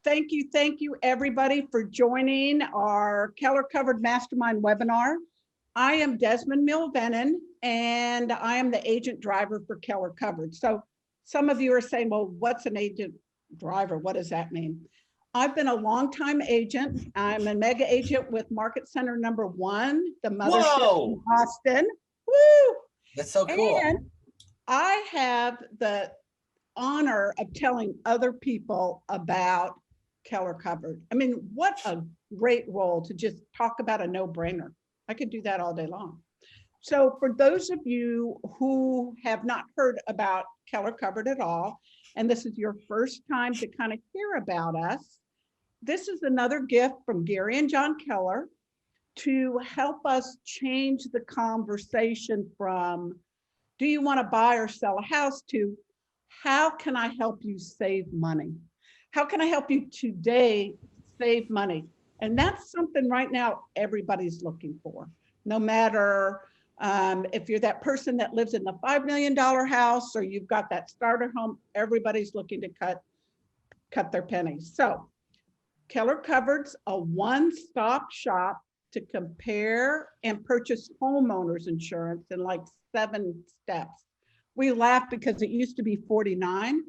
Thank you, everybody, for joining our Keller Covered Mastermind webinar. I am Desmond Milvenin, and I am the agent driver for Keller Covered. So some of you are saying, well, what's an agent driver? What does that mean? I've been a longtime agent. I'm a mega agent with Market Center #1, the mothership in Boston. Woo! That's so cool. And I have the honor of telling other people about Keller Covered. I mean, what a great role to just talk about a no-brainer. I could do that all day long. So for those of you who have not heard about Keller Covered at all, and this is your first time to kind of hear about us, this is another gift from Gary and John Keller to help us change the conversation from, do you want to buy or sell a house, to how can I help you save money? How can I help you today save money? And that's something right now everybody's looking for. No matter if you're that person that lives in the $5 million house or you've got that starter home, everybody's looking to cut their pennies. So Keller Covered's a one-stop shop to compare and purchase homeowners insurance in like 7 steps. We laugh because it used to be 49.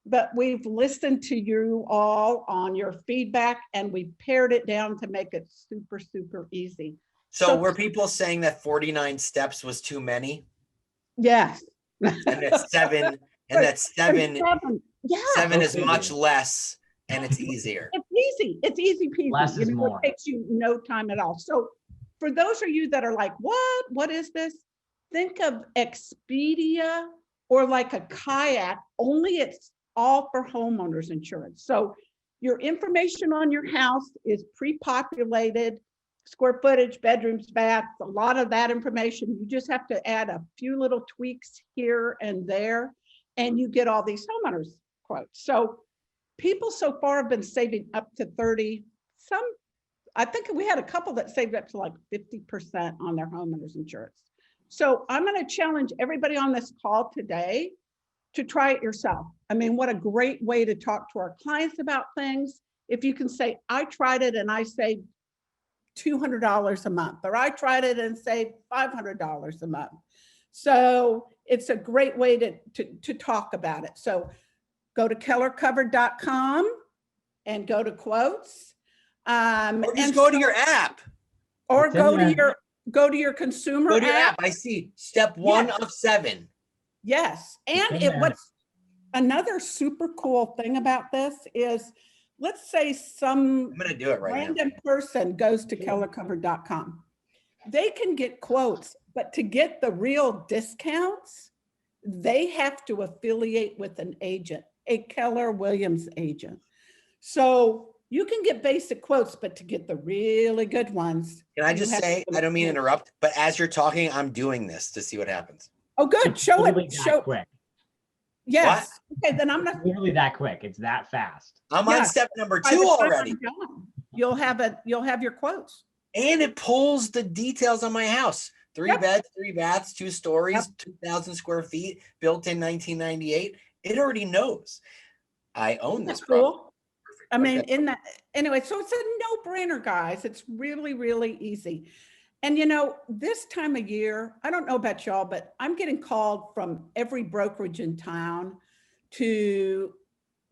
But we've listened to you all on your feedback and we pared it down to make it super, super easy. So were people saying that 49 steps was too many? Yes. And that 7, and that 7, yeah. 7 is much less and it's easier. It's easy. It's easy peasy. Less is more. It takes you no time at all. So for those of you that are like, what is this? Think of Expedia or like a kayak, only it's all for homeowners insurance. So your information on your house is pre-populated, square footage, bedrooms, baths, a lot of that information. You just have to add a few little tweaks here and there, and you get all these homeowners quotes. So people so far have been saving up to 30, I think we had a couple that saved up to like 50% on their homeowners insurance. So I'm going to challenge everybody on this call today to try it yourself. I mean, what a great way to talk to our clients about things. If you can say, I tried it and I saved $200 a month, or I tried it and saved $500 a month. So it's a great way to talk about it. So go to kellercovered.com and go to quotes. Or just go to your app. Or go to your consumer Go to your app. I see step 1 of 7. Yes. And what's another super cool thing about this is, let's say some I'm going to do it right random person goes to kellercovered.com. They can get quotes, but to get the real discounts, they have to affiliate with an agent, a Keller Williams agent. So you can get basic quotes, but to get the really good ones. Can I just say, I don't mean to interrupt, but as you're talking, I'm doing this to see what happens. Oh, good. It's Show literally it. that Show. quick. Yes. Okay, then I'm not. It's literally that quick. It's that fast. I'm on step number By 2 the time already. I'm done, you'll have your quotes. And it pulls the details on my house. 3 beds, 3 baths, 2 stories, 2,000 square feet, built in 1998. It already knows. I own this. That's cool. I mean, anyway, so it's a no-brainer, guys. It's really, really easy. And this time of year, I don't know about y'all, but I'm getting called from every brokerage in town they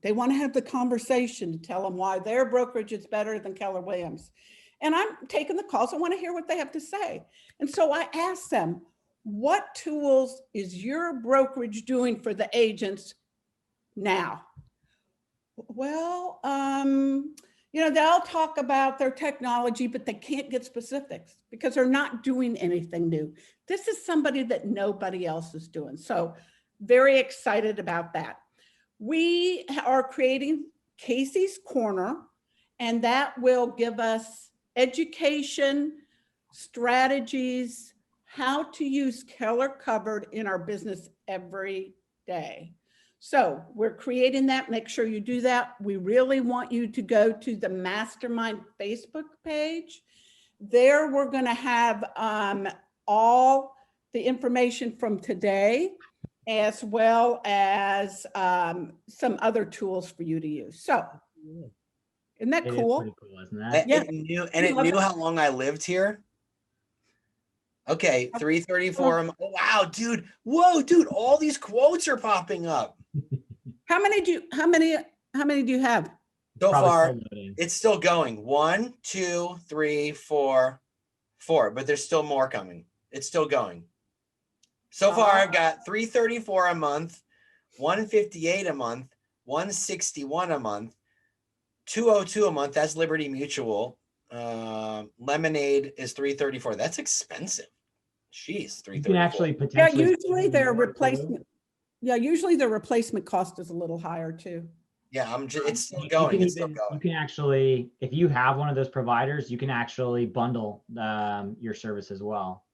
want to have the conversation to tell them why their brokerage is better than Keller Williams. And I'm taking the calls. I want to hear what they have to say. And so I asked them, what tools is your brokerage doing for the agents now? Well, they'll talk about their technology, but they can't get specifics because they're not doing anything new. This is somebody that nobody else is doing. So very excited about that. We are creating Kacey's Corner, and that will give us education, strategies, how to use Keller Covered in our business every day. So we're creating that. Make sure you do that. We really want you to go to the Mastermind Facebook page. There we're going to have all the information from today, as well as some other tools for you to use. So Isn't that It is cool? pretty cool, isn't that? Yeah. It knew how long I lived here. Okay, 334. Oh, wow, dude. Whoa, dude, all these quotes are popping up. How many do you have? So Probably far, still loading. it's still going. 1, 2, 3, 4, 4, but there's still more coming. It's still going. So far, I've got 334 a month, 158 a month, 161 a month, 202 a month. That's Liberty Mutual. Lemonade is 334. That's expensive. Jeez, You can 334. actually Yeah, potentially. usually their more too. replacement. Yeah, usually the replacement cost is a little higher too. Yeah, it's still You going. can It's still even, going. you can actually, if you have one of those providers, you can actually bundle your service as well.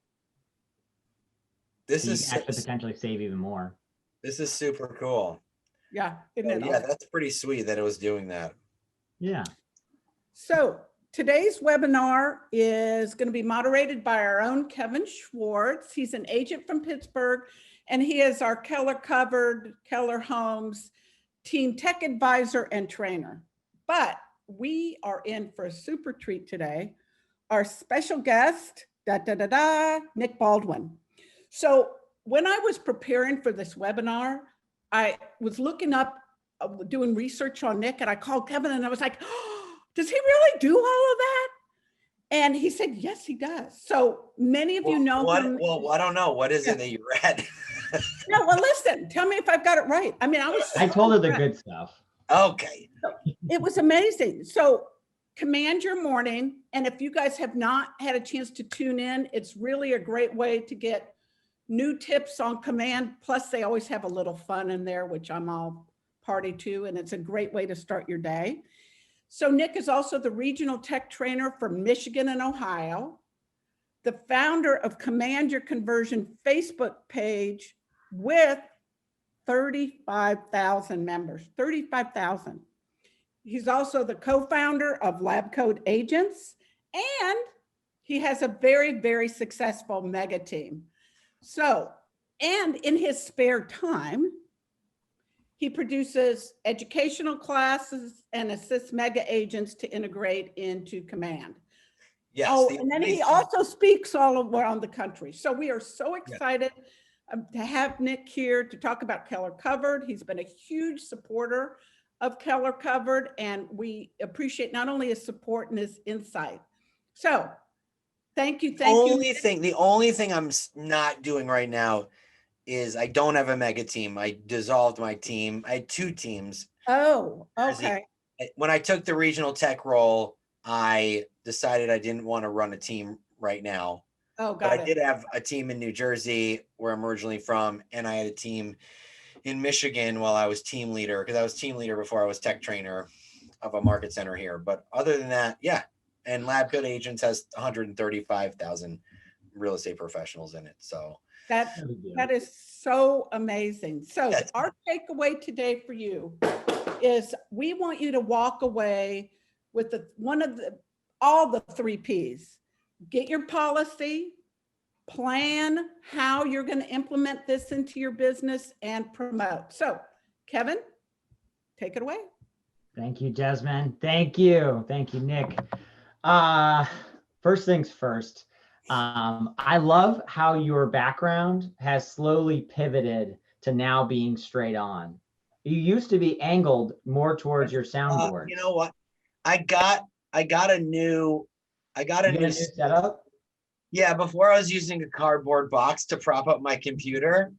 This So you is can actually potentially save even more. this is super cool. Yeah, isn't Oh, it yeah, awesome? that's pretty sweet that it was doing that. Yeah. So today's webinar is going to be moderated by our own Kevin Schwarz. He's an agent from Pittsburgh, and he is our Keller Covered, Keller Homes team tech advisor and trainer. But we are in for a super treat today. Our special guest, Nick Baldwin. So when I was preparing for this webinar, I was looking up, doing research on Nick, and I called Kevin and I was like, oh, does he really do all of that? And he said, yes, he does. So many of you know him. Well, I don't know. What is it that you read? No, well, listen, tell me if I've got it right. I mean, I told her the good stuff. Okay. It was amazing. So command your morning. And if you guys have not had a chance to tune in, it's really a great way to get new tips on command. Plus they always have a little fun in there, which I'm all party to. And it's a great way to start your day. So Nick is also the regional tech trainer for Michigan and Ohio, the founder of Command Your Conversion Facebook page with 35,000 members, 35,000. He's also the co-founder of Lab Code Agents, and he has a very, very successful mega team. So, and in his spare time, he produces educational classes and assists mega agents to integrate into Command. Yes. Oh, and then he also speaks all around the country. So we are so excited to have Nick here to talk about Keller Covered. He's been a huge supporter of Keller Covered, and we appreciate not only his support and his insight. So thank you. The only thing I'm not doing right now is I don't have a mega team. I dissolved my team. I had 2 teams. Oh, okay. When I took the regional tech role, I decided I didn't want to run a team right now. Oh, but got I it. did have a team in New Jersey where I'm originally from, and I had a team in Michigan while I was team leader, because I was team leader before I was tech trainer of a market center here. But other than that, yeah. And Lab Code Agents has 135,000 real estate professionals in it. So that is so amazing. So Yes. our takeaway today for you is we want you to walk away with all the 3 Ps. Get your policy, plan how you're going to implement this into your business, and promote. So Kevin, take it away. Thank you, Jasmine. Thank you. Thank you, Nick. First things first. I love how your background has slowly pivoted to now being straight on. You used to be angled more towards your soundboard. You know what? I got a new setup. Yeah, before I was using a cardboard box to prop up my computer,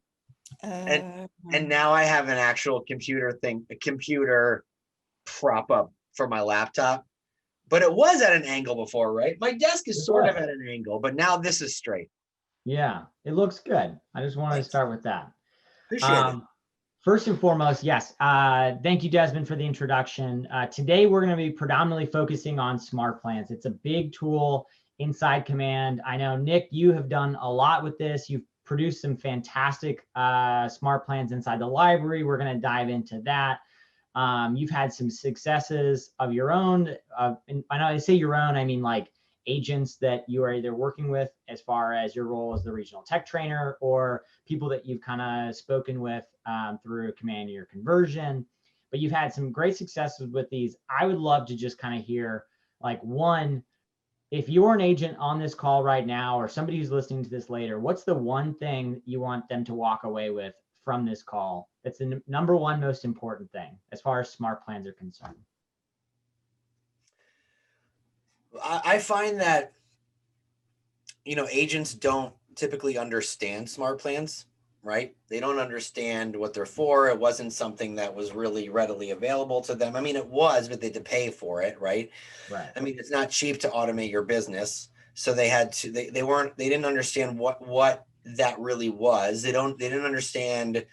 and now I have an actual computer prop up for my laptop. But it was at an angle before, right? My desk is sort of at an angle, but now this is straight. Yeah, it looks good. I just wanted to start with that. Appreciate it. First and foremost, yes. Thank you, Desmond, for the introduction. Today, we're going to be predominantly focusing on Smartplans. It's a big tool inside Command. I know, Nick, you have done a lot with this. You've produced some fantastic Smartplans inside the library. We're going to dive into that. You've had some successes of your own. And I know I say your own, I mean like agents that you are either working with as far as your role as the regional tech trainer, or people that you've kind of spoken with through Command Your Conversion. but you've had some great successes with these. I would love to just kind of hear, like, one, if you're an agent on this call right now, or somebody who's listening to this later, what's the one thing you want them to walk away with from this call? It's the number one most important thing as far as smart plans are concerned. I find that, agents don't typically understand smart plans, right? They don't understand what they're for. It wasn't something that was really readily available to them. I mean, it was, but they had to pay for it, right? Right. I mean, it's not cheap to automate your business. So they had to, they didn't understand what that really was. They didn't understand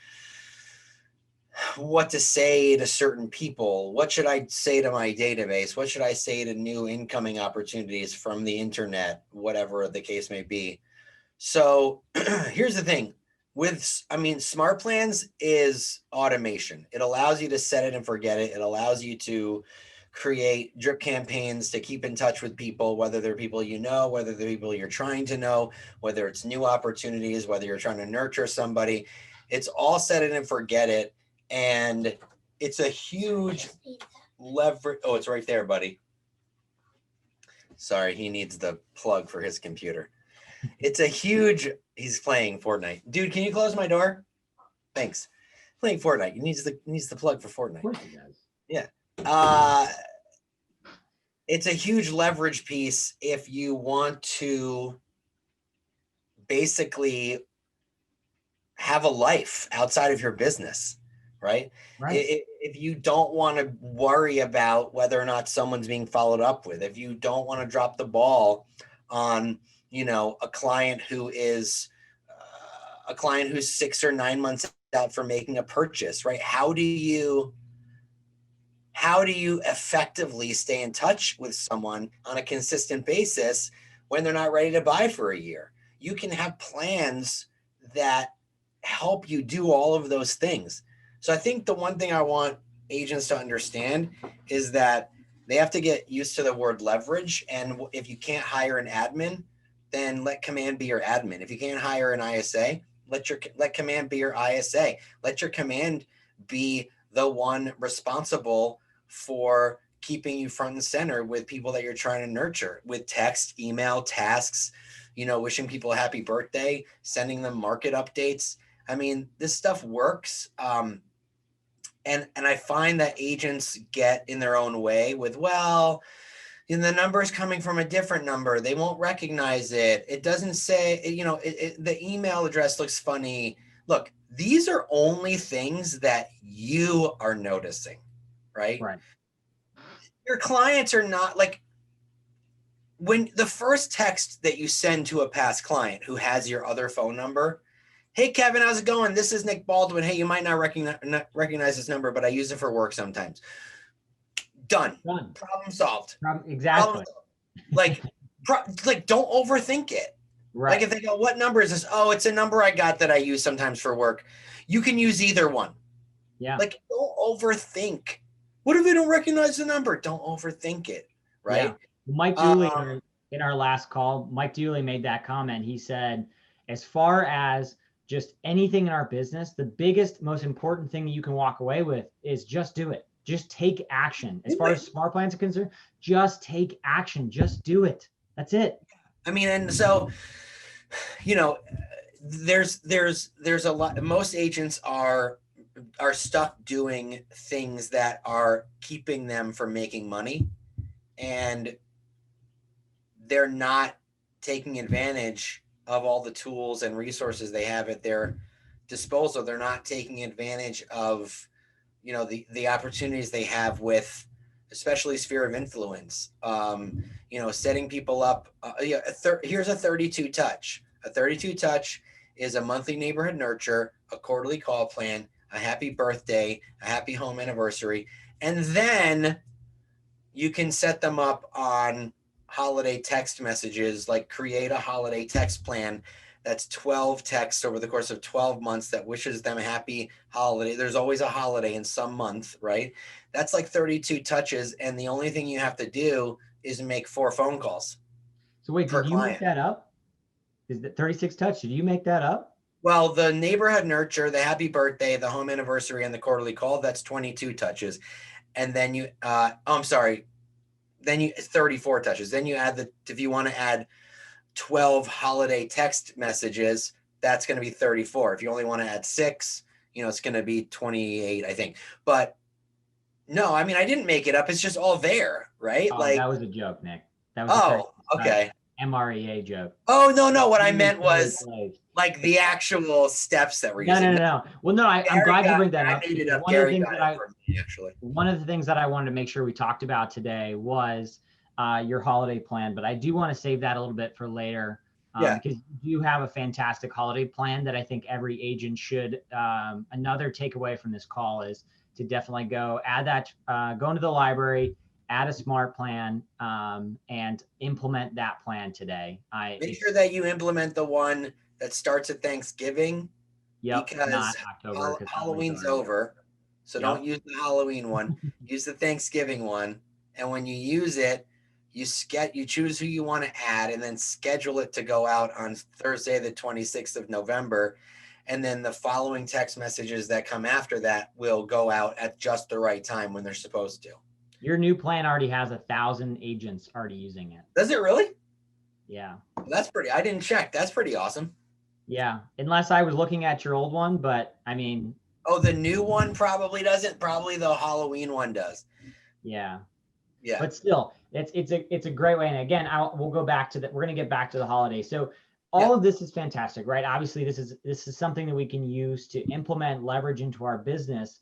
what to say to certain people. What should I say to my database? What should I say to new incoming opportunities from the internet, whatever the case may be? So here's the thing smart plans is automation. It allows you to set it and forget it. It allows you to create drip campaigns to keep in touch with people, whether they're people whether they're people you're trying to know, whether it's new opportunities, whether you're trying to nurture somebody. It's all set it and forget it. And it's a huge leverage. Oh, it's right there, buddy. Sorry, he needs the plug for his computer. It's a huge, he's playing Fortnite. Dude, can you close my door? Thanks. Playing Fortnite. He needs the plug for Fortnite. Of course he does. Yeah. It's a huge leverage piece if you want to basically have a life outside of your business, right? If you don't want to worry about whether or not someone's being followed up with, if you don't want to drop the ball on, a client who's 6 or 9 months out for making a purchase, right? How do you effectively stay in touch with someone on a consistent basis when they're not ready to buy for a year? You can have plans that help you do all of those things. So I think the one thing I want agents to understand is that they have to get used to the word leverage. And if you can't hire an admin, then let command be your admin. If you can't hire an ISA, let command be your ISA. Let your command be the one responsible for keeping you front and center with people that you're trying to nurture, with text, email, tasks, wishing people a happy birthday, sending them market updates. I mean, this stuff works. And I find that agents get in their own way with, the number is coming from a different number. They won't recognize it. It doesn't say, the email address looks funny. Look, these are only things that you are noticing, right? Right. Your clients are not like, when the first text that you send to a past client who has your other phone number, hey, Kevin, how's it going? This is Nick Baldwin. Hey, you might not recognize this number, but I use it for work sometimes. Done. Problem solved. Exactly. Like, don't overthink it. Right. Like if they go, what number is this? Oh, it's a number I got that I use sometimes for work. You can use either one. Yeah. Like, don't overthink. What if they don't recognize the number? Don't overthink it. Right. Yeah. Mike Dooley, in our last call, Mike Dooley made that comment. He said, as far as just anything in our business, the biggest, most important thing you can walk away with is just do it. Just take action. As far as smart plans are concerned, just take action. Just do it. That's it. I mean, and so, there's a lot. Most agents are stuck doing things that are keeping them from making money, and they're not taking advantage of all the tools and resources they have at their disposal. They're not taking advantage of, the opportunities they have with, especially sphere of influence, setting people up. Here's a 32 touch. A 32 touch is a monthly neighborhood nurture, a quarterly call plan, a happy birthday, a happy home anniversary. And then you can set them up on holiday text messages, like create a holiday text plan that's 12 texts over the course of 12 months that wishes them a happy holiday. There's always a holiday in some month, right? That's like 32 touches. And the only thing you have to do is make 4 phone calls. So wait, did you make that up? Is that 36 touch? Did you make that up? Well, the neighborhood nurture, the happy birthday, the home anniversary, and the quarterly call, that's 22 touches. And then you, I'm sorry, then you 34 touches. Then you add if you want to add 12 holiday text messages, that's going to be 34. If you only want to add 6, it's going to be 28, I think. But no, I mean, I didn't make it up. It's just all there, right? Oh, that was a joke, Nick. That was okay. MREA joke. Oh, no. What I meant was like the actual steps that we're using. No. Well, no, I'm glad you bring that up. I made it up. One of the things that I wanted to make sure we talked about today was your holiday plan, but I do want to save that a little bit for later because you do have a fantastic holiday plan that I think every agent should. Another takeaway from this call is to definitely go into the library, add a Smartplan, and implement that plan today. Make sure that you implement the one that starts at Thanksgiving. Yep, because not October, Halloween's over. So don't use the Halloween one. Use the Thanksgiving one. And when you use it, you choose who you want to add and then schedule it to go out on Thursday, the 26th of November. And then the following text messages that come after that will go out at just the right time when they're supposed to. Your new plan already has 1,000 agents already using it. Does it really? Yeah. That's I didn't check. That's pretty awesome. Yeah. Unless I was looking at your old one, but I mean. Oh, the new one probably doesn't. Probably the Halloween one does. Yeah. Yeah. But still, it's a great way. And again, we'll go back to that. We're going to get back to the holiday. So all of this is fantastic, right? Obviously, this is something that we can use to implement leverage into our business.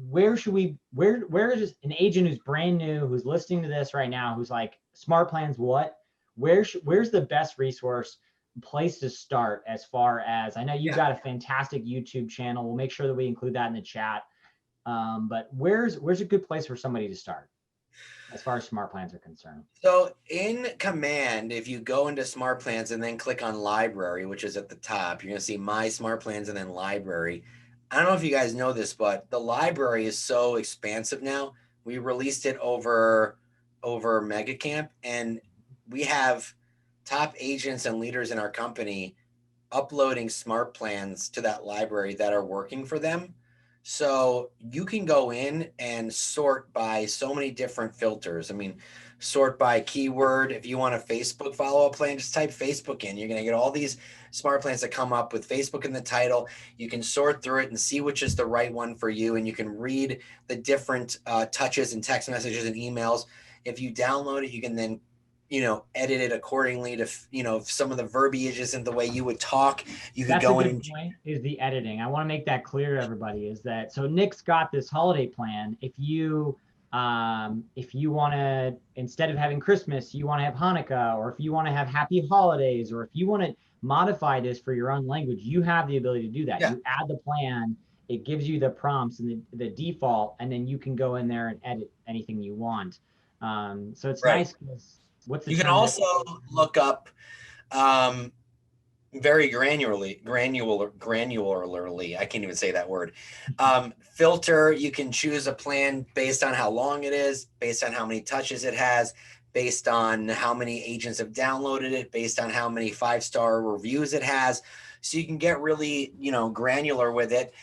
Where is an agent who's brand new, who's listening to this right now, who's like, Smartplan's what? Where's the best resource place to start? As far as I know, you've got a fantastic YouTube channel. We'll make sure that we include that in the chat. But where's a good place for somebody to start as far as Smartplans are concerned? So in Command, if you go into Smartplans and then click on Library, which is at the top, you're going to see My Smartplans and then Library. I don't know if you guys know this, but the library is so expansive now. We released it over MegaCamp, and we have top agents and leaders in our company uploading Smartplans to that library that are working for them. So you can go in and sort by so many different filters. I mean, sort by keyword. If you want a Facebook follow-up plan, just type Facebook in. You're going to get all these smart plans that come up with Facebook in the title. You can sort through it and see which is the right one for you. And you can read the different touches and text messages and emails. If you download it, you can then edit it accordingly to, if some of the verbiage isn't the way you would talk, you could go in. That's a good point, is the editing. I want to make that clear to everybody, is that, so Nick's got this holiday plan. If you want to, instead of having Christmas, you want to have Hanukkah, or if you want to have happy holidays, or if you want to modify this for your own language, you have the ability to do that. You add the plan, it gives you the prompts and the default, and then you can go in there and edit anything you want. So it's nice because you can also look up very granularly, I can't even say that word. Filter, you can choose a plan based on how long it is, based on how many touches it has, based on how many agents have downloaded it, based on how many 5-star reviews it has. So you can get really, granular with it.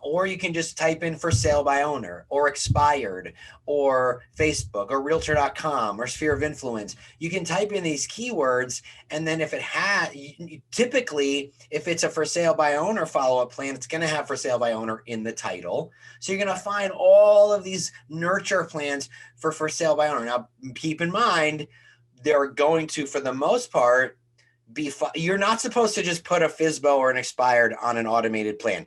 Or you can just type in for sale by owner, or expired, or Facebook, or realtor.com, or sphere of influence. You can type in these keywords, and then if it has, typically, if it's a for sale by owner follow-up plan, it's going to have for sale by owner in the title. So you're going to find all of these nurture plans for sale by owner. Now, keep in mind, they're going to, for the most part, you're not supposed to just put a FSBO or an expired on an automated plan.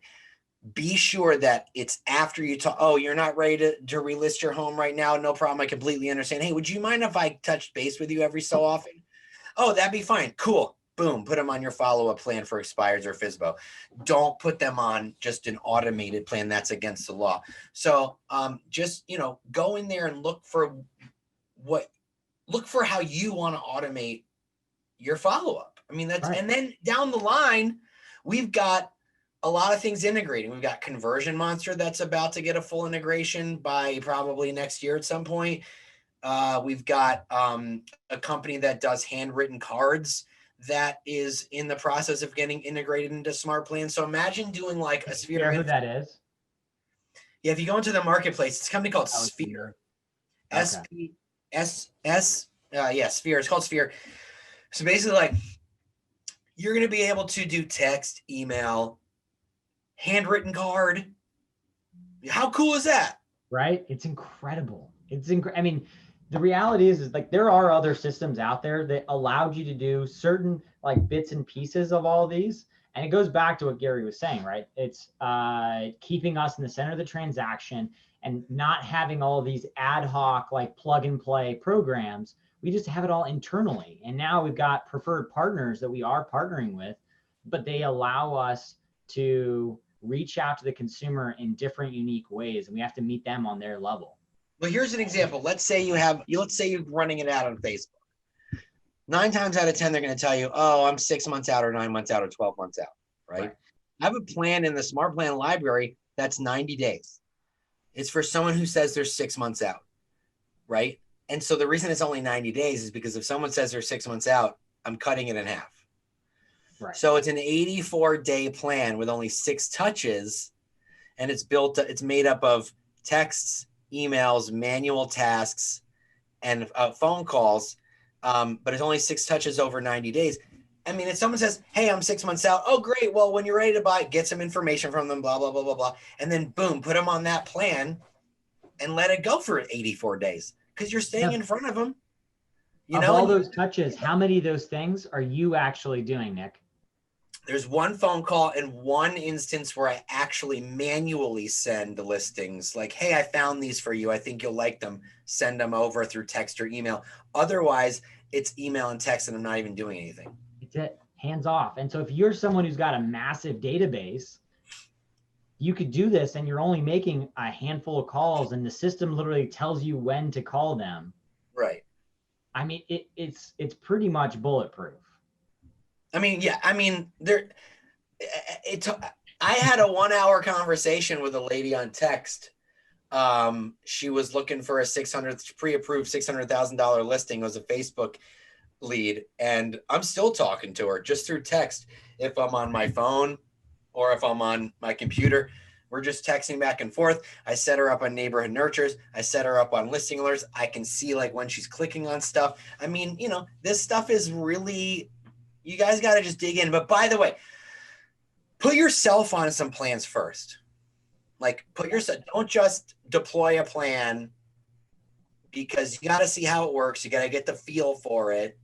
Be sure that it's after you talk. Oh, you're not ready to relist your home right now. No problem. I completely understand. Hey, would you mind if I touched base with you every so often? Oh, that'd be fine. Cool. Boom. Put them on your follow-up plan for expireds or FSBO. Don't put them on just an automated plan. That's against the law. So just, go in there and look for how you want to automate your follow-up. I mean, that's right. And then down the line, we've got a lot of things integrating. We've got Conversion Monster that's about to get a full integration by probably next year at some point. We've got a company that does handwritten cards that is in the process of getting integrated into Smartplan. So imagine doing like a sphere. Who that is? Yeah, if you go into the marketplace, it's a company called Oh, Sphere. okay. Yeah, Sphere. It's called Sphere. So basically, like, you're going to be able to do text, email, handwritten card. How cool is that? Right? It's incredible. I mean, the reality is like there are other systems out there that allowed you to do certain like bits and pieces of all these. And it goes back to what Gary was saying, right? It's keeping us in the center of the transaction and not having all of these ad hoc, like plug and play programs. We just have it all internally. And now we've got preferred partners that we are partnering with, but they allow us to reach out to the consumer in different, unique ways. And we have to meet them on their level. Well, here's an example. Let's say you're running it out on Facebook. 9 times out of 10, they're going to tell you, oh, I'm 6 months out or 9 months out or 12 months out, right? I have a plan in the Smartplan library that's 90 days. It's for someone who says they're 6 months out, right? And so the reason it's only 90 days is because if someone says they're 6 months out, I'm cutting it in half. Right. So it's an 84-day plan with only 6 touches, and it's made up of texts, emails, manual tasks, and phone calls. But it's only 6 touches over 90 days. I mean, if someone says, hey, I'm 6 months out. Oh, great. Well, when you're ready to buy, get some information from them, blah, blah, blah, blah, blah. And then boom, put them on that plan and let it go for 84 days because you're staying in front of them. Of all those touches, how many of those things are you actually doing, Nick? There's one phone call and one instance where I actually manually send the listings like, hey, I found these for you. I think you'll like them. Send them over through text or email. Otherwise, it's email and text and I'm not even doing anything. It's it, hands off. And so if you're someone who's got a massive database, you could do this and you're only making a handful of calls and the system literally tells you when to call them. Right. I mean, it's pretty much bulletproof. I mean, yeah, I mean, I had a 1-hour conversation with a lady on text. She was looking for a pre-approved $600,000 listing. It was a Facebook lead. And I'm still talking to her just through text. If I'm on my phone or if I'm on my computer, we're just texting back and forth. I set her up on neighborhood nurtures. I set her up on listing alerts. I can see like when she's clicking on stuff. I mean, this stuff is really, you guys got to just dig in. But by the way, put yourself on some plans first. Like don't just deploy a plan because you got to see how it works. You got to get the feel for it.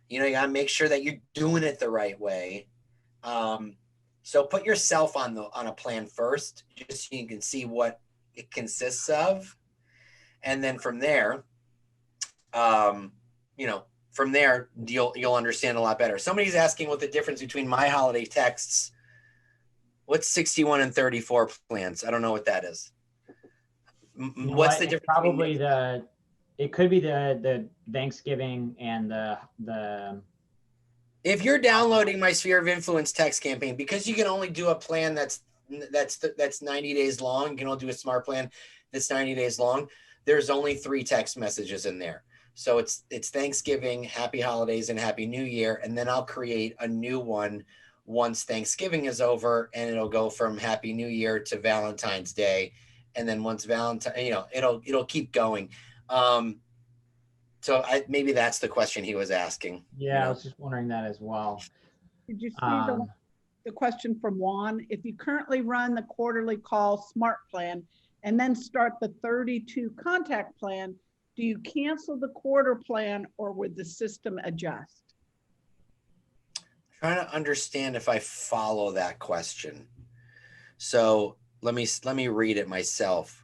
You got to make sure that you're doing it the right way. So put yourself on a plan first, just so you can see what it consists of. And then from there, you'll understand a lot better. Somebody's asking what the difference between my holiday texts. What's 61 and 34 plans? I don't know what that is. What's the difference? Probably it could be the Thanksgiving and the. If you're downloading my Sphere of Influence text campaign, because you can only do a plan that's 90 days long, you can only do a smart plan that's 90 days long. There's only 3 text messages in there. So it's Thanksgiving, Happy Holidays, and Happy New Year. And then I'll create a new one once Thanksgiving is over, and it'll go from Happy New Year to Valentine's Day. And then once it'll keep going. So maybe that's the question he was asking. Yeah, I was just wondering that as well. Did you see the question from Juan? If you currently run the quarterly call Smartplan and then start the 32 contact plan, do you cancel the quarter plan or would the system adjust? Trying to understand if I follow that question. So let me read it myself.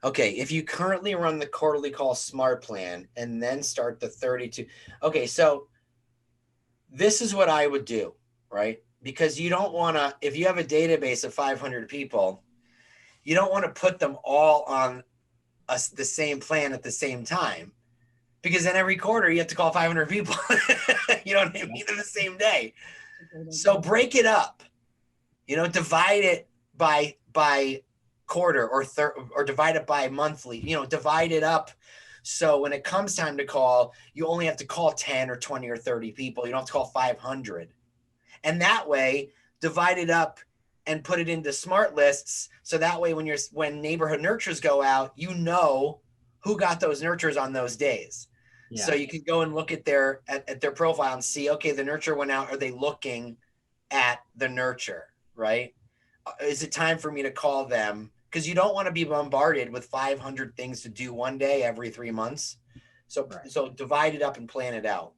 Okay, if you currently run the quarterly call Smartplan and then start the 32. Okay, so this is what I would do, right? Because you don't want to, if you have a database of 500 people, you don't want to put them all on the same plan at the same time, because then every quarter you have to call 500 people. You know what I mean? In the same day. So break it up, divide it by quarter or divide it by monthly, divide it up So when it comes time to call, you only have to call 10 or 20 or 30 people. You don't have to call 500. And that way, divide it up and put it into smart lists. So that way, when neighborhood nurtures go out, you know who got those nurtures on those days. Yeah. So you can go and look at their profile and see, okay, the nurture went out. Are they looking at the nurture, right? Is it time for me to call them? Because you don't want to be bombarded with 500 things to do one day every 3 months. So, So divide it up and plan it out.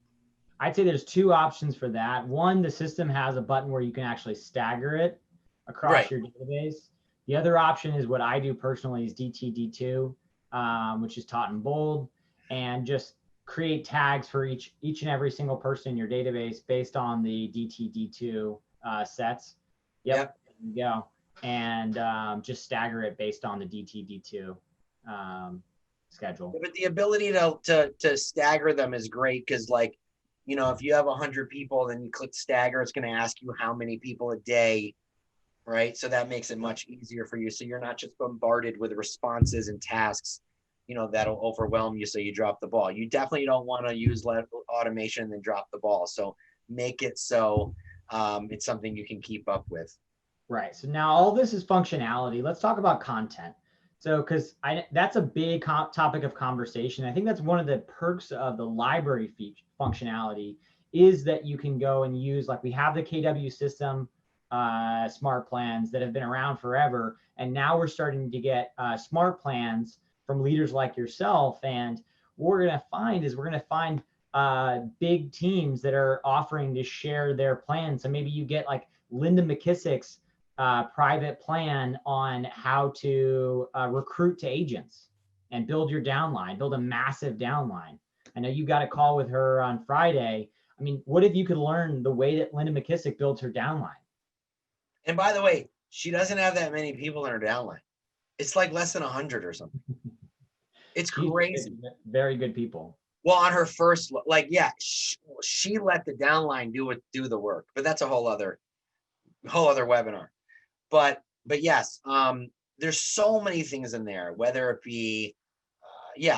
I'd say there's two options for that. One, the system has a button where you can actually stagger it across your database. The other option is what I do personally is DTD2, which is taught in bold, and just create tags for each and every single person in your database based on the DTD2 sets. Yep. There you go. And just stagger it based on the DTD2 schedule. But the ability to stagger them is great because, like, you know, if you have 100 people, then you click stagger, it's going to ask you how many people a day, right? So that makes it much easier for you. So you're not just bombarded with responses and tasks, you know, that'll overwhelm you. So you drop the ball. You definitely don't want to use automation and then drop the ball. So make it so it's something you can keep up with. Right. So now all this is functionality. Let's talk about content. So, because that's a big topic of conversation. I think that's one of the perks of the library functionality is that you can go and use, like we have the KW system smart plans that have been around forever. And now we're starting to get smart plans from leaders like yourself. And what we're going to find is we're going to find big teams that are offering to share their plans. So maybe you get like Linda McKissick's private plan on how to recruit to agents and build your downline, build a massive downline. I know you got a call with her on Friday. I mean, what if you could learn the way that Linda McKissick builds her downline? And by the way, she doesn't have that many people in her downline. It's like less than 100 or something. It's crazy. Very good people. Well, on her first, like, yeah, she let the downline do the work, but that's a whole other webinar. But yes, there's so many things in there, whether it be,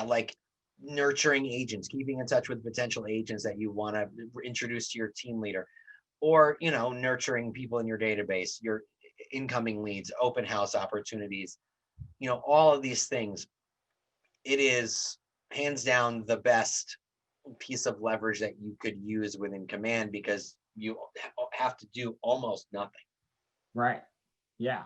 like nurturing agents, keeping in touch with potential agents that you want to introduce to your team leader, or, you know, nurturing people in your database, your incoming leads, open house opportunities, you know, all of these things. It is hands down the best piece of leverage that you could use within Command because you have to do almost nothing. Right. Yeah.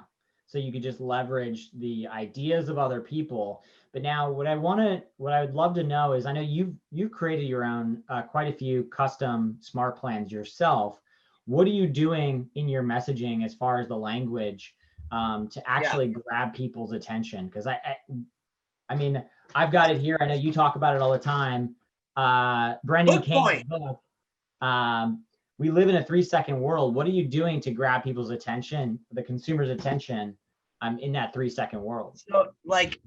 So you could just leverage the ideas of other people. But now what I would love to know is, I know you've created your own quite a few custom smart plans yourself. What are you doing in your messaging as far as the language to actually grab people's attention? Because I mean, I've got it here. I know you talk about it all the time. Brendan Kane's book, we live in a 3-second world. What are you doing to grab people's attention, the consumer's attention, in that 3-second world? So, like,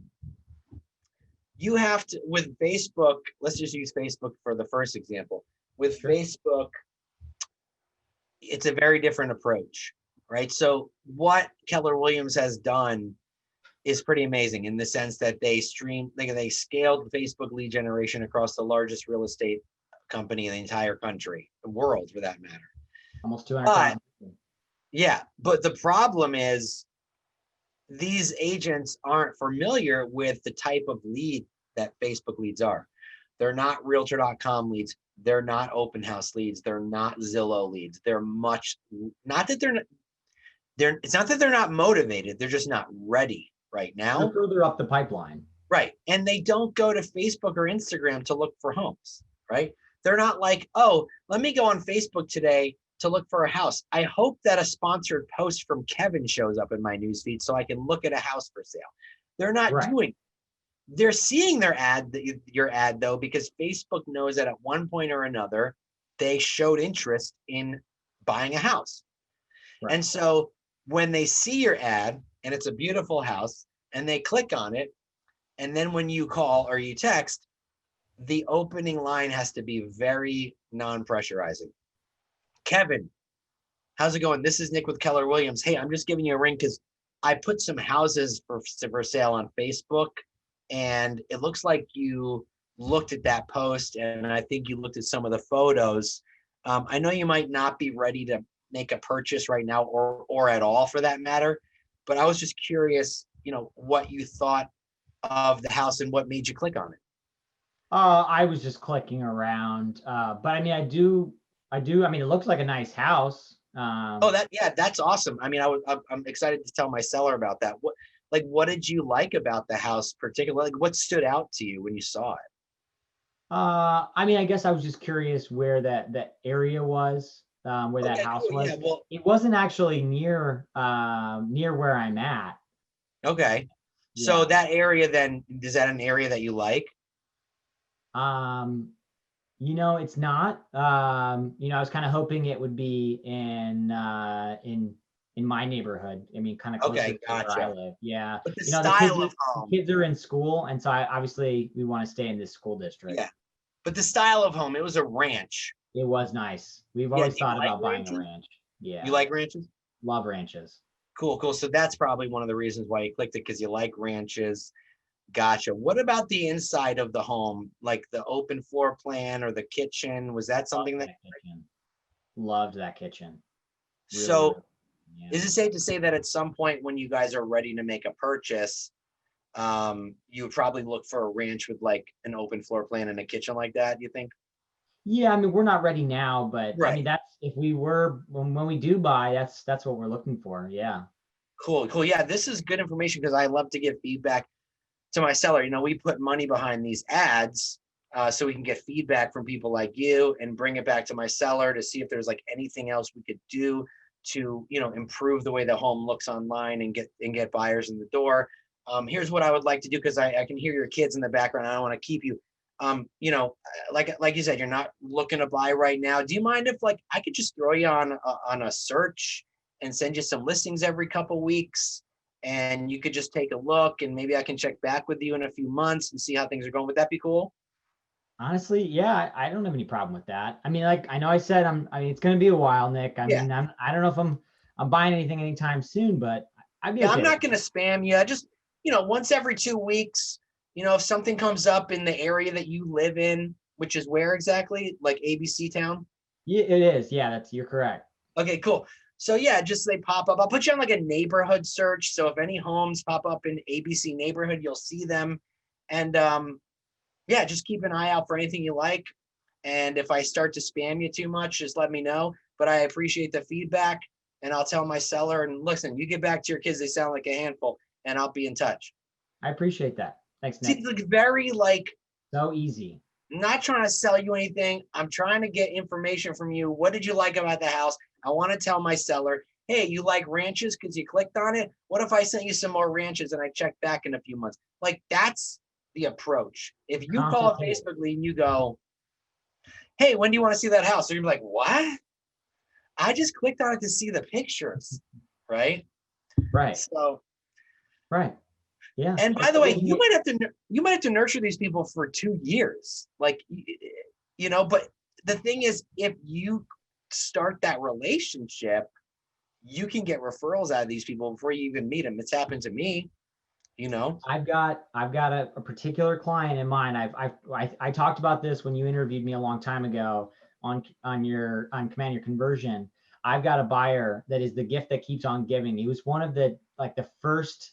you have to, with Facebook, let's just use Facebook for the first example. With Facebook, it's a very different approach, right? So what Keller Williams has done is pretty amazing in the sense that they scaled Facebook lead generation across the largest real estate company in the entire country, the world for that matter. Almost 200,000. Yeah, but the problem is these agents aren't familiar with the type of lead that Facebook leads are. They're not realtor.com leads. They're not open house leads. They're not Zillow leads. They're it's not that they're not motivated. They're just not ready right now. They're further up the pipeline. Right. And they don't go to Facebook or Instagram to look for homes, right? They're not like, oh, let me go on Facebook today to look for a house. I hope that a sponsored post from Kevin shows up in my newsfeed so I can look at a house for sale. They're not doing. They're seeing your ad though, because Facebook knows that at one point or another, they showed interest in buying a house. Right. And so when they see your ad and it's a beautiful house and they click on it, and then when you call or you text, the opening line has to be very non-pressurizing. Kevin, how's it going? This is Nick with Keller Williams. Hey, I'm just giving you a ring because I put some houses for sale on Facebook, and it looks like you looked at that post, and I think you looked at some of the photos. I know you might not be ready to make a purchase right now, or at all for that matter, but I was just curious, what you thought of the house and what made you click on it. I was just clicking around, but I mean, I mean, it looks like a nice house. That's awesome. I mean, I'm excited to tell my seller about that. What did you like about the house particularly? Like, what stood out to you when you saw it? I mean, I guess I was just curious where that area was, where that house cool. was. Yeah, well, It wasn't actually near where I'm at. okay. Yeah. So that area then, is that an area that you like? It's not. I was kind of hoping it would be in my neighborhood. I mean, kind of closer Okay, to where I gotcha. live. Yeah. But the The style of home. kids are in school, and so obviously we want to stay in this school district. Yeah. But the style of home, it was a ranch. It was nice. We've Yeah, always do you thought like about buying ranches? a ranch. Yeah. You like ranches? Love ranches. Cool. So that's probably one of the reasons why you clicked it, because you like ranches. Gotcha. What about the inside of the home, like the open floor plan or the kitchen? Was that something Loved that kitchen. Loved that kitchen. Really, so yeah. is it safe to say that at some point when you guys are ready to make a purchase, you would probably look for a ranch with like an open floor plan and a kitchen like that, you think? Yeah, I mean, we're not ready now, but I mean, Right. that's if we were when we do buy, that's what we're looking for. Yeah. Cool. Yeah, this is good information because I love to give feedback to my seller. We put money behind these ads so we can get feedback from people like you and bring it back to my seller to see if there's like anything else we could do to, improve the way the home looks online and get buyers in the door. Here's what I would like to do, because I can hear your kids in the background. I don't want to keep you. Like you said, you're not looking to buy right now. Do you mind if like I could just throw you on a search and send you some listings every couple weeks, and you could just take a look, and maybe I can check back with you in a few months and see how things are going? Would that be cool? Honestly, yeah, I don't have any problem with that. I mean, like I know I said I mean, it's going to be a while, Nick. I mean, I don't know if I'm buying anything anytime soon, but I'd be okay. I'm not going to spam you. Just, once every 2 weeks, if something comes up in the area that you live in, which is where exactly, like ABC town? Yeah, it is. Yeah, you're correct. Okay, cool. So yeah, just they pop up. I'll put you on like a neighborhood search. So if any homes pop up in ABC neighborhood, you'll see them. And yeah, just keep an eye out for anything you like. And if I start to spam you too much, just let me know. But I appreciate the feedback, and I'll tell my seller, and listen, you get back to your kids, they sound like a handful, and I'll be in touch. I appreciate that. Thanks, Nick. It's like very like so easy. Not trying to sell you anything. I'm trying to get information from you. What did you like about the house? I want to tell my seller, hey, you like ranches because you clicked on it? What if I sent you some more ranches and I check back in a few months? Like, that's the approach. If you call a Facebook lead and you go, hey, when do you want to see that house? So you're like, what? I just clicked on it to see the pictures, right? Right. So, right. Yeah. And by the way, you might have to nurture these people for 2 years, like, but the thing is, if you start that relationship, you can get referrals out of these people before you even meet them. It's happened to me, I've got a particular client in mind. I talked about this when you interviewed me a long time ago on Command Your Conversion. I've got a buyer that is the gift that keeps on giving. He was one of the first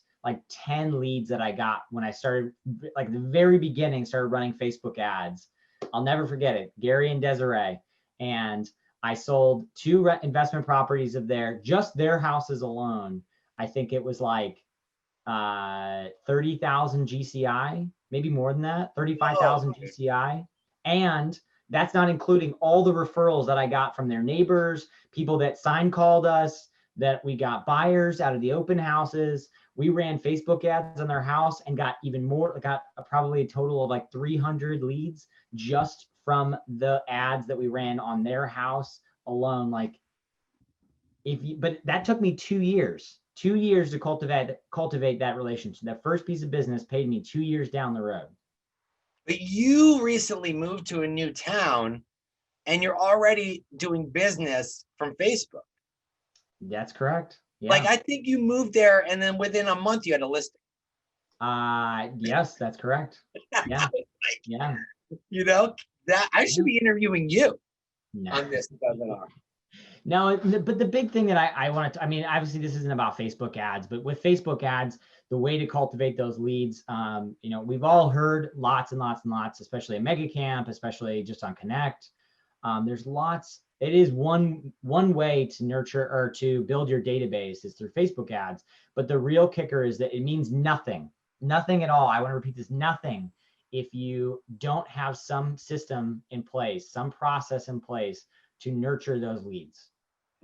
10 leads that I got when I started, like the very beginning, started running Facebook ads. I'll never forget it. Gary and Desiree. And I sold 2 investment properties of just their houses alone. I think it was like 30,000 GCI, maybe more than that, 35,000 GCI. And that's not including all the referrals that I got from their neighbors, people that called us, that we got buyers out of the open houses. We ran Facebook ads on their house and got even more, got probably a total of like 300 leads just from the ads that we ran on their house alone. But that took me 2 years. 2 years to cultivate that relationship. That first piece of business paid me 2 years down the road. But you recently moved to a new town and you're already doing business from Facebook. That's correct. Yeah. Like, I think you moved there and then within a month you had a listing. Yes, that's correct. Yeah. Yeah. You know, that I should be interviewing you No. on this webinar. No, but the big thing that I want to, I mean, obviously this isn't about Facebook ads, but with Facebook ads, the way to cultivate those leads, we've all heard lots and lots and lots, especially at Mega Camp, especially just on Connect. There's lots. It is one way to nurture or to build your database is through Facebook ads. But the real kicker is that it means nothing at all. I want to repeat this, nothing if you don't have some system in place, some process in place to nurture those leads.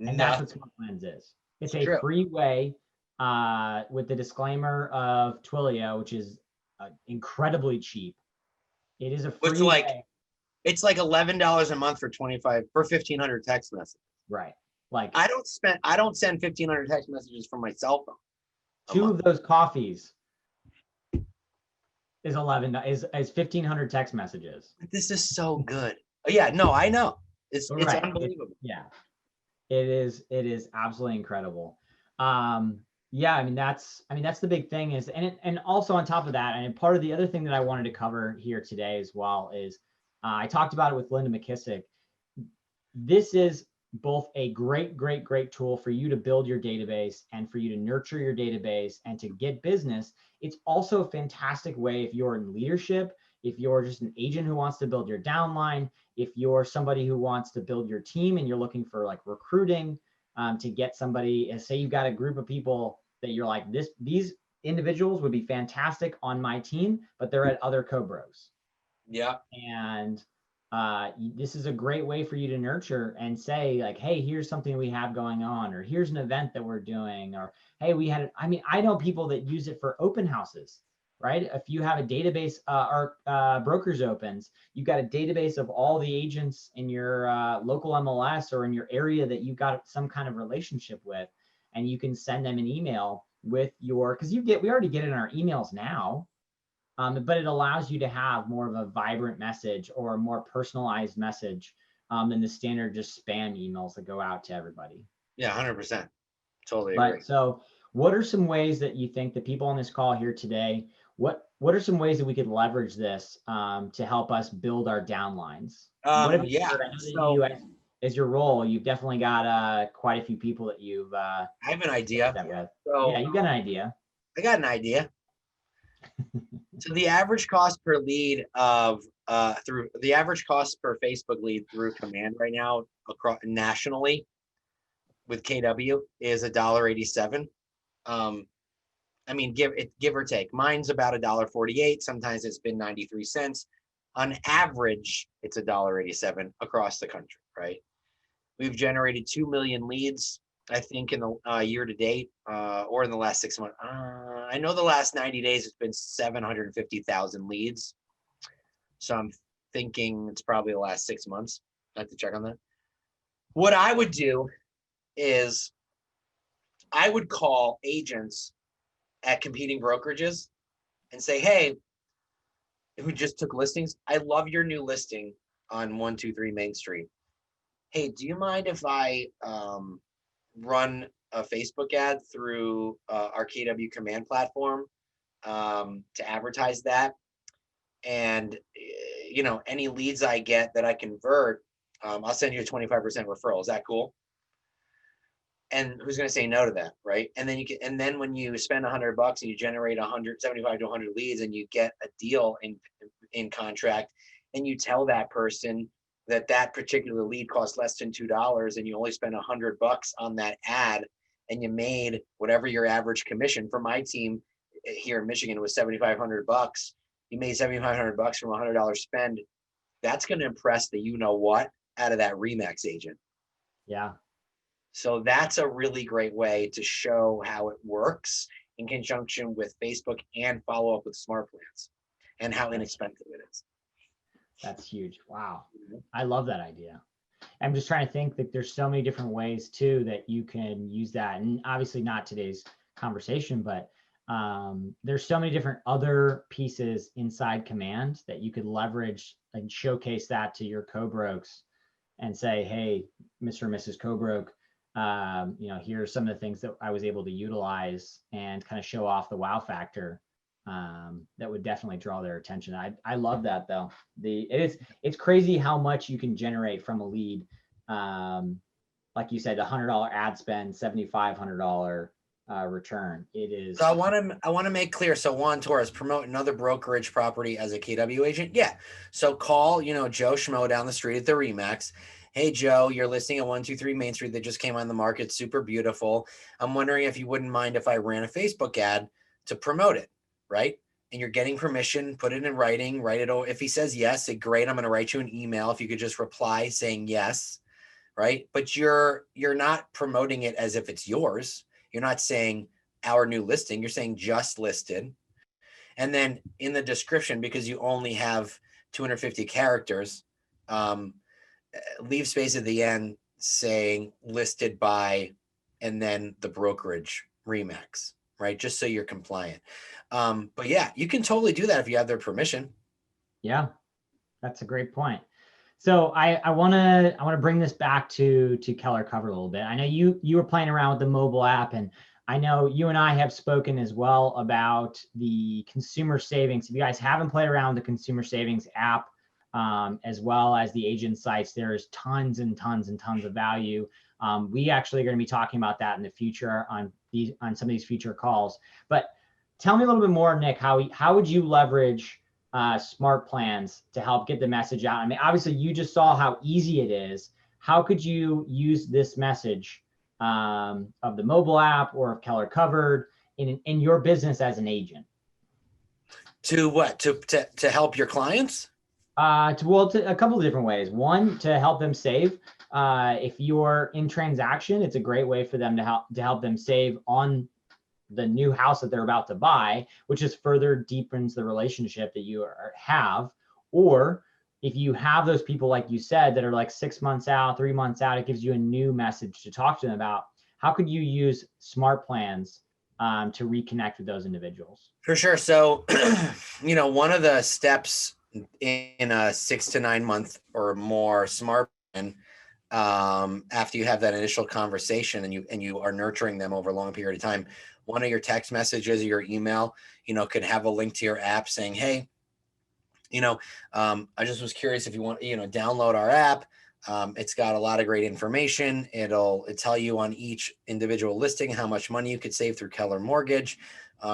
And that's what Smartplans is. It's a free way with the disclaimer of Twilio, which is incredibly cheap. It is a free way. It's like $11 a month for 1,500 text messages. Right. Like I don't send 1,500 text messages from my cell phone. 2 of those coffees is 1,500 text messages. This is so good. Yeah, no, I know. It's unbelievable. It is absolutely incredible. Yeah, I mean that's the big thing is, and also on top of that, and part of the other thing that I wanted to cover here today as well is I talked about it with Linda McKissick. This is both a great tool for you to build your database and for you to nurture your database and to get business. It's also a fantastic way if you're in leadership, if you're just an agent who wants to build your downline, if you're somebody who wants to build your team and you're looking for like recruiting to get somebody, and say you've got a group of people that you're like, these individuals would be fantastic on my team, but they're at other co-bros. Yeah. And this is a great way for you to nurture and say like, hey, here's something we have going on, or here's an event that we're doing, or hey, I know people that use it for open houses, right? If you have a database or brokers opens, you've got a database of all the agents in your local MLS or in your area that you've got some kind of relationship with, and you can send them an email with because we already get it in our emails now. But it allows you to have more of a vibrant message or a more personalized message than the standard just spam emails that go out to everybody. Yeah, 100%. Totally agree. So what are some ways that you think the people on this call here today, what are some ways that we could leverage this to help us build our downlines? As your role, you've definitely got quite a few people that you've I have an idea. So, yeah, you got an idea. I got an idea. So the average cost per lead through the average cost per Facebook lead through command right now across nationally with KW is $1.87. I mean, give or take. Mine's about $1.48. Sometimes it's been 93 cents. On average, it's $1.87 across the country, right? We've generated 2 million leads, I think, in the year to date, or in the last 6 months. I know the last 90 days it's been 750,000 leads. So I'm thinking it's probably the last 6 months. I have to check on that. What I would do is I would call agents at competing brokerages and say, hey, who just took listings, I love your new listing on 123 Main Street. Hey, do you mind if I run a Facebook ad through our KW command platform to advertise that? And any leads I get that I convert, I'll send you a 25% referral. Is that cool? And who's going to say no to that, right? And then when you spend $100 and you generate 175 to 100 leads, and you get a deal in contract, and you tell that person that particular lead costs less than $2, and you only spend $100 on that ad, and you made whatever your average commission. For my team here in Michigan was $7,500. You made $7,500 from a $100 spend. That's going to impress the what out of that Remax agent. Yeah. So that's a really great way to show how it works in conjunction with Facebook, and follow up with Smartplans and how inexpensive it is. That's huge. Wow. I love that idea. I'm just trying to think that there's so many different ways too that you can use that. And obviously not today's conversation, but there's so many different other pieces inside command that you could leverage and showcase that to your co-brokes and say, hey, Mr. and Mrs. Co-broke, here are some of the things that I was able to utilize, and kind of show off the wow factor that would definitely draw their attention. I love that though. It's crazy how much you can generate from a lead. Like you said, $100 ad spend, $7,500 return. It is. So I want to make clear. So Juan Torres, promote another brokerage property as a KW agent. Yeah. So call, Joe Schmo down the street at the Remax. Hey, Joe, you're listing at 123 Main Street that just came on the market. Super beautiful. I'm wondering if you wouldn't mind if I ran a Facebook ad to promote it, right? And you're getting permission, put it in writing, write it. If he says yes, say, great, I'm going to write you an email. If you could just reply saying yes, right? But you're not promoting it as if it's yours. You're not saying our new listing, you're saying just listed. And then in the description, because you only have 250 characters, leave space at the end saying listed by, and then the brokerage Remax, right? Just so you're compliant. But yeah, you can totally do that if you have their permission. Yeah, that's a great point. So I want to bring this back to Keller Covered a little bit. I know you were playing around with the mobile app, and I know you and I have spoken as well about the consumer savings. If you guys haven't played around with the consumer savings app, as well as the agent sites, there's tons and tons and tons of value. We actually are going to be talking about that in the future on some of these future calls. But tell me a little bit more, Nick, how would you leverage Smartplans to help get the message out? I mean, obviously you just saw how easy it is. How could you use this message of the mobile app or of Keller Covered in your business as an agent? To what? To help your clients? To a couple of different ways. One, to help them save. If you're in transaction, it's a great way for them to help them save on the new house that they're about to buy, which just further deepens the relationship that you have. Or if you have those people, like you said, that are like 6 months out, 3 months out, it gives you a new message to talk to them about. How could you use Smartplans to reconnect with those individuals? For sure. So, one of the steps in a 6 to 9 month or more smart plan, after you have that initial conversation and you are nurturing them over a long period of time, one of your text messages or your email, could have a link to your app saying, hey, I just was curious if you want, download our app. It's got a lot of great information. It'll tell you on each individual listing how much money you could save through Keller Mortgage.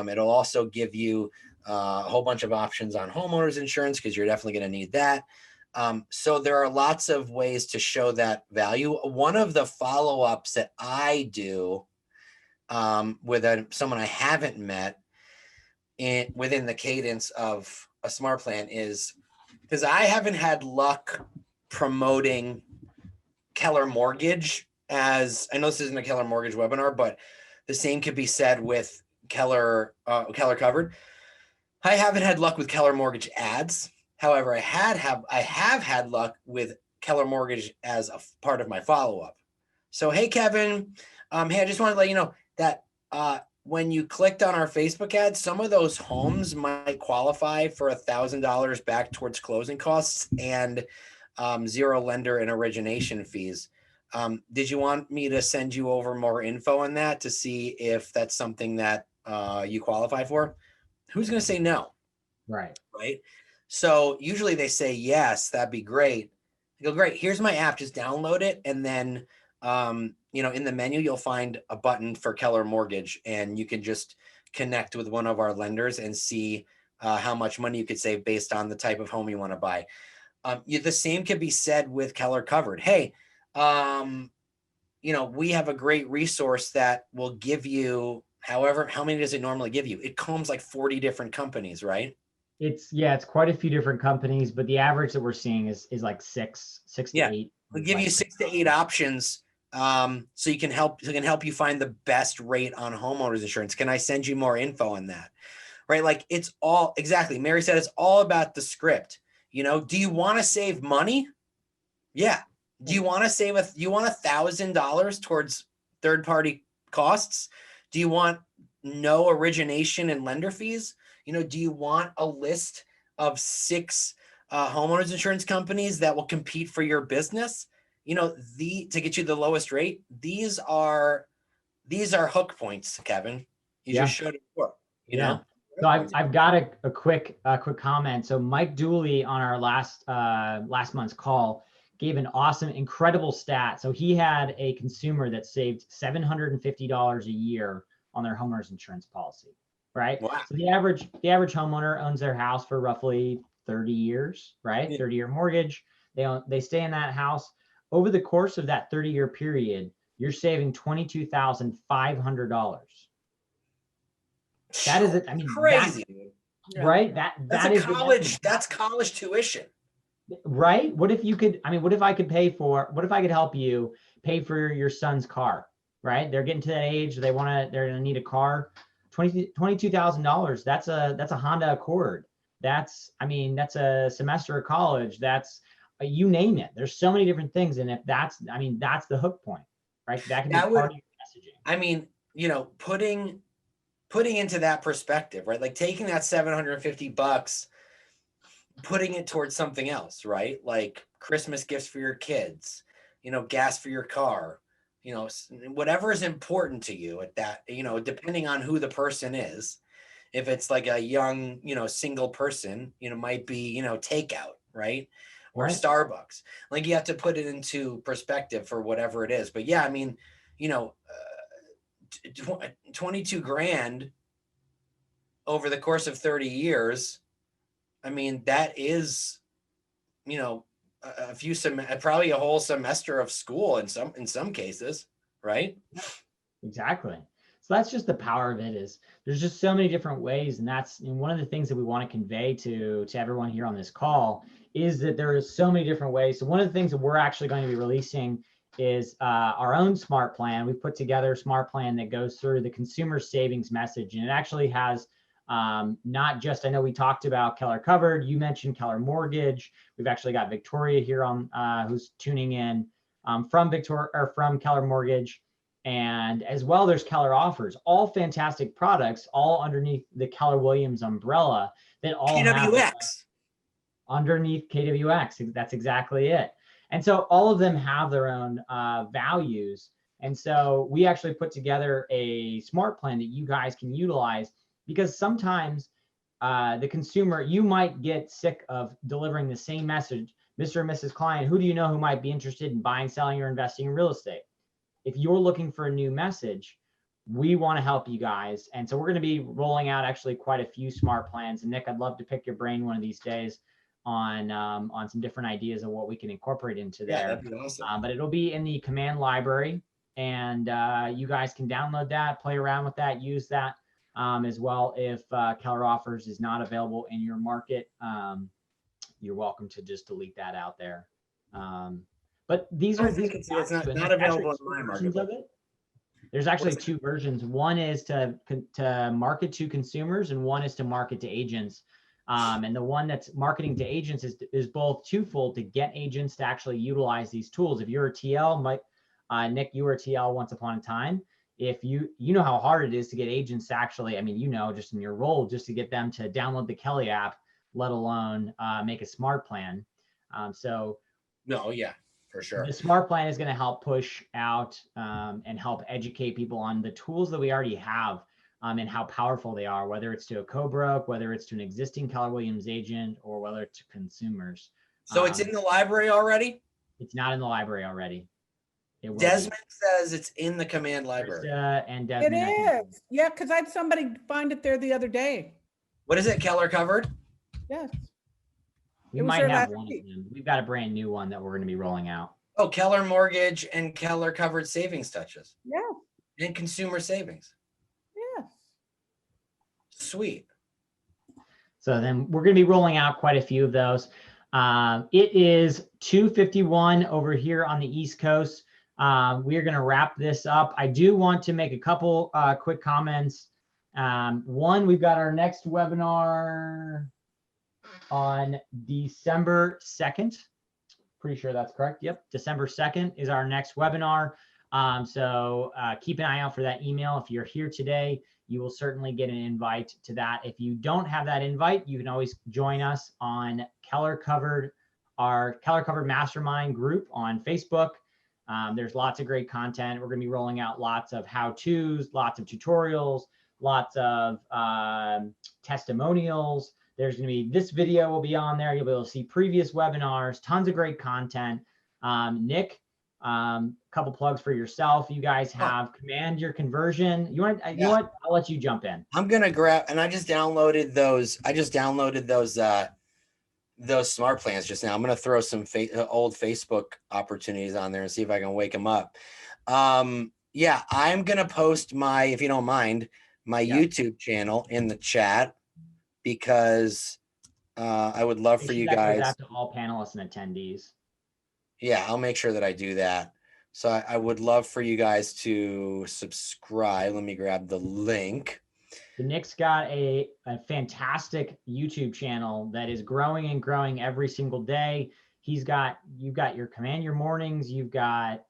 It'll also give you a whole bunch of options on homeowners insurance, because you're definitely going to need that. So there are lots of ways to show that value. One of the follow-ups that I do with someone I haven't met within the cadence of a smart plan is, because I haven't had luck promoting Keller Mortgage as, I know this isn't a Keller Mortgage webinar, but the same could be said with Keller Covered. I haven't had luck with Keller Mortgage ads. However, I have had luck with Keller Mortgage as a part of my follow-up. So, hey, Kevin, hey, I just wanted to let you know that when you clicked on our Facebook ad, some of those homes might qualify for $1,000 back towards closing costs and zero lender and origination fees. Did you want me to send you over more info on that to see if that's something that you qualify for? Who's going to say no? Right. So usually they say, yes, that'd be great. I go, great. Here's my app. Just download it. And then, in the menu, you'll find a button for Keller Mortgage, and you can just connect with one of our lenders and see how much money you could save based on the type of home you want to buy. The same could be said with Keller Covered. Hey, we have a great resource that will give you, however, how many does it normally give you? It combs like 40 different companies, right? It's quite a few different companies, but the average that we're seeing is like six to eight. We'll give you 6 to 8 options. So it can help you find the best rate on homeowners insurance. Can I send you more info on that? Right? Like, it's all, exactly. Mary said it's all about the script. Do you want to save money? Yeah. Do you want to save you want $1,000 towards third-party costs? Do you want no origination and lender fees? Do you want a list of 6 homeowners insurance companies that will compete for your business? To get you the lowest rate. These are hook points, Kevin. You just showed it before. You know. So I've got a quick comment. So Mike Dooley on our last month's call gave an awesome, incredible stat. So he had a consumer that saved $750 a year on their homeowner's insurance policy, right? Wow. So the average homeowner owns their house for roughly 30 years, right? Yeah. 30-year mortgage. They stay in that house. Over the course of that 30-year period, you're saving $22,500. That is it. I mean, Crazy. right? That's college tuition. Right? What if you could, what if I could help you pay for your son's car, right? They're getting to that age, they're gonna need a car. $22,000. That's a Honda Accord. That's a semester of college. That's you name it. There's so many different things. And if that's the hook point, right? That can be part of your messaging. I mean, putting into that perspective, right? Like taking that $750, putting it towards something else, right? Like Christmas gifts for your kids, gas for your car, whatever is important to you at that, depending on who the person is. If it's like a young, single person, might be, takeout, right? Or Right. Starbucks. Like you have to put it into perspective for whatever it is. But yeah, 22 grand over the course of 30 years. That is, probably a whole semester of school in some cases, right? Exactly. So that's just the power of it. Is there's just so many different ways, and that's one of the things that we want to convey to everyone here on this call is that there is so many different ways. So one of the things that we're actually going to be releasing is our own smart plan. We've put together a smart plan that goes through the consumer savings message, and it actually has not just, I know we talked about Keller Covered, you mentioned Keller Mortgage. We've actually got Victoria here on who's tuning in from Keller Mortgage, and as well there's Keller Offers, all fantastic products, all underneath the Keller Williams umbrella that all KWX. Underneath KWX. That's exactly it. And so all of them have their own values. And so we actually put together a smart plan that you guys can utilize, because sometimes the consumer, you might get sick of delivering the same message. Mr. and Mrs. Client, who do you know who might be interested in buying, selling, or investing in real estate? If you're looking for a new message, we want to help you guys. And so we're going to be rolling out actually quite a few smart plans. And Nick, I'd love to pick your brain one of these days on some different ideas of what we can incorporate into there. Yeah, that'd be awesome. But it'll be in the command library, and you guys can download that, play around with that, use that as well. If Keller Offers is not available in your market, you're welcome to just delete that out there. But these are it's not available in my market. There's actually two versions. One is to market to consumers, and one is to market to agents. And the one that's marketing to agents is both twofold, to get agents to actually utilize these tools. If you're a TL, Nick, you were a TL once upon a time. If you know how hard it is to get agents to actually, just in your role, just to get them to download the Kelly app, let alone make a smart plan. For sure. The smart plan is going to help push out and help educate people on the tools that we already have and how powerful they are, whether it's to a co-broke, whether it's to an existing Keller Williams agent, or whether it's to consumers. So it's in the library already? It's not in the library already. Desmond says it's in the command library. And Desmond, it is. Yeah, because I had somebody find it there the other day. What is it, Keller Covered? Yes. We It was might there have last one week. of them. We've got a brand new one that we're going to be rolling out. Oh, Keller Mortgage and Keller Covered Savings Touches. Yeah. And Consumer Savings. Yes. Sweet. So then we're going to be rolling out quite a few of those. It is 2:51 over here on the East Coast. We are going to wrap this up. I do want to make a couple quick comments. One, we've got our next webinar on December 2nd. Pretty sure that's correct. Yep. December 2nd is our next webinar. So keep an eye out for that email. If you're here today, you will certainly get an invite to that. If you don't have that invite, you can always join us on Keller Covered, our Keller Covered Mastermind group on Facebook. There's lots of great content. We're going to be rolling out lots of how-tos, lots of tutorials, lots of testimonials. There's going to be, this video will be on there. You'll be able to see previous webinars, tons of great content. Nick, couple plugs for yourself. You guys have Command Your Conversion. You want, you know what? I'll let you jump in. I'm gonna grab, and I just downloaded those. Those smart plans just now. I'm gonna throw some old Facebook opportunities on there and see if I can wake them up. Yeah, I'm gonna post my, if you don't mind, my YouTube channel in the chat, because I would love for you guys. Out to all panelists and attendees. Yeah, I'll make sure that I do that. So I would love for you guys to subscribe. Let me grab the link. Nick's got a fantastic YouTube channel that is growing and growing every single day. You've got your Command Your Mornings. You've got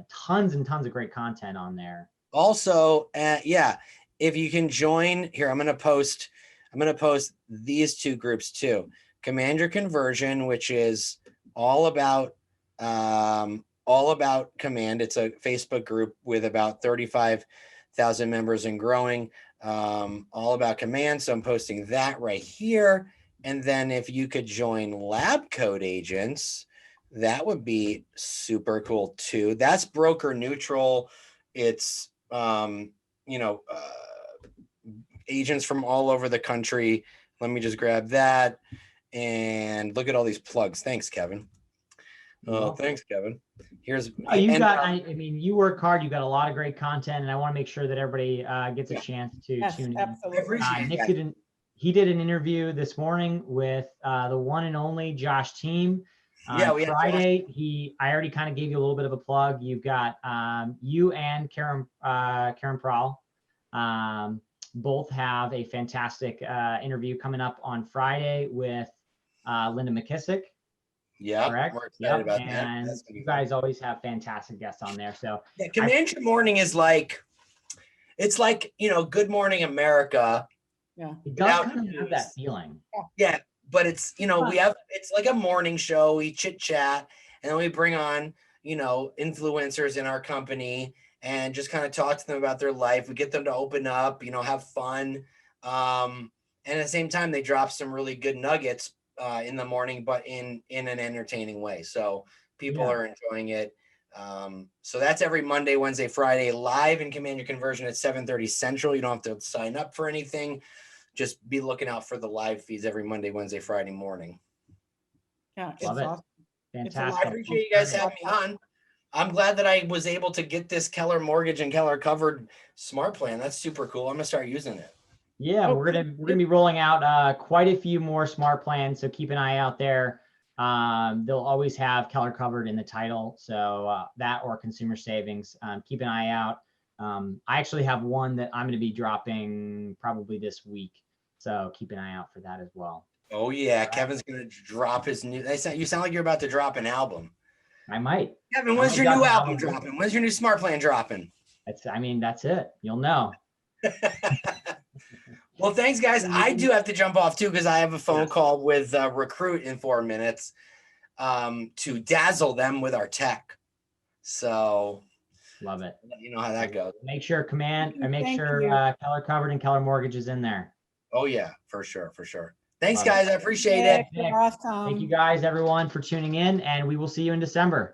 tons and tons of great content on there. Also, if you can join here, I'm going to post these two groups too. Command Your Conversion, which is all about command. It's a Facebook group with about 35,000 members and growing, all about command. So I'm posting that right here. And then if you could join Lab Code Agents, that would be super cool too. That's broker neutral. It's, agents from all over the country. Let me just grab that and look at all these plugs. Thanks, Kevin. Thanks, Kevin. Here's you work hard. You got a lot of great content, and I want to make sure that everybody gets a chance to tune in. Absolutely. Nick did an interview this morning with the one and only Josh Team. We Friday. I already kind of gave you a little bit of a plug. You've got you and Karen Prowl both have a fantastic interview coming up on Friday with Linda McKissick. Yeah, correct. We're excited about and that. You guys always have fantastic guests on there. So yeah, Command Your Morning is like, it's like, Good Morning America. Yeah, it does kind of have that feeling. Yeah, but it's it's like a morning show. We chit chat, and then we bring on influencers in our company and just kind of talk to them about their life. We get them to open up, have fun, and at the same time they drop some really good nuggets in the morning, but in an entertaining way. So people are enjoying it. So that's every Monday, Wednesday, Friday, live in Command Your Conversion at 7:30 Central. You don't have to sign up for anything. Just be looking out for the live feeds every Monday, Wednesday, Friday morning. Yeah, Love it. awesome. Fantastic. I appreciate you guys having me on. I'm glad that I was able to get this Keller Mortgage and Keller Covered Smart Plan. That's super cool. I'm gonna start using it. Yeah, we're gonna be rolling out quite a few more smart plans, so keep an eye out there. They'll always have Keller Covered in the title, so that or consumer savings. Keep an eye out. I actually have one that I'm going to be dropping probably this week, so keep an eye out for that as well. Oh yeah, Kevin's going to drop his new. You sound like you're about to drop an album. I might. Kevin, when's your new album dropping? When's your new Smart Plan dropping? That's it. You'll know. Well, thanks, guys. I do have to jump off too because I have a phone call with Recruit in 4 minutes to dazzle them with our tech. So love it. You know how that goes. Make sure Keller Covered and Keller Mortgage is in there. Oh yeah, for sure. Thanks, guys. I appreciate it. Awesome. Thank you guys, everyone, for tuning in, and we will see you in December.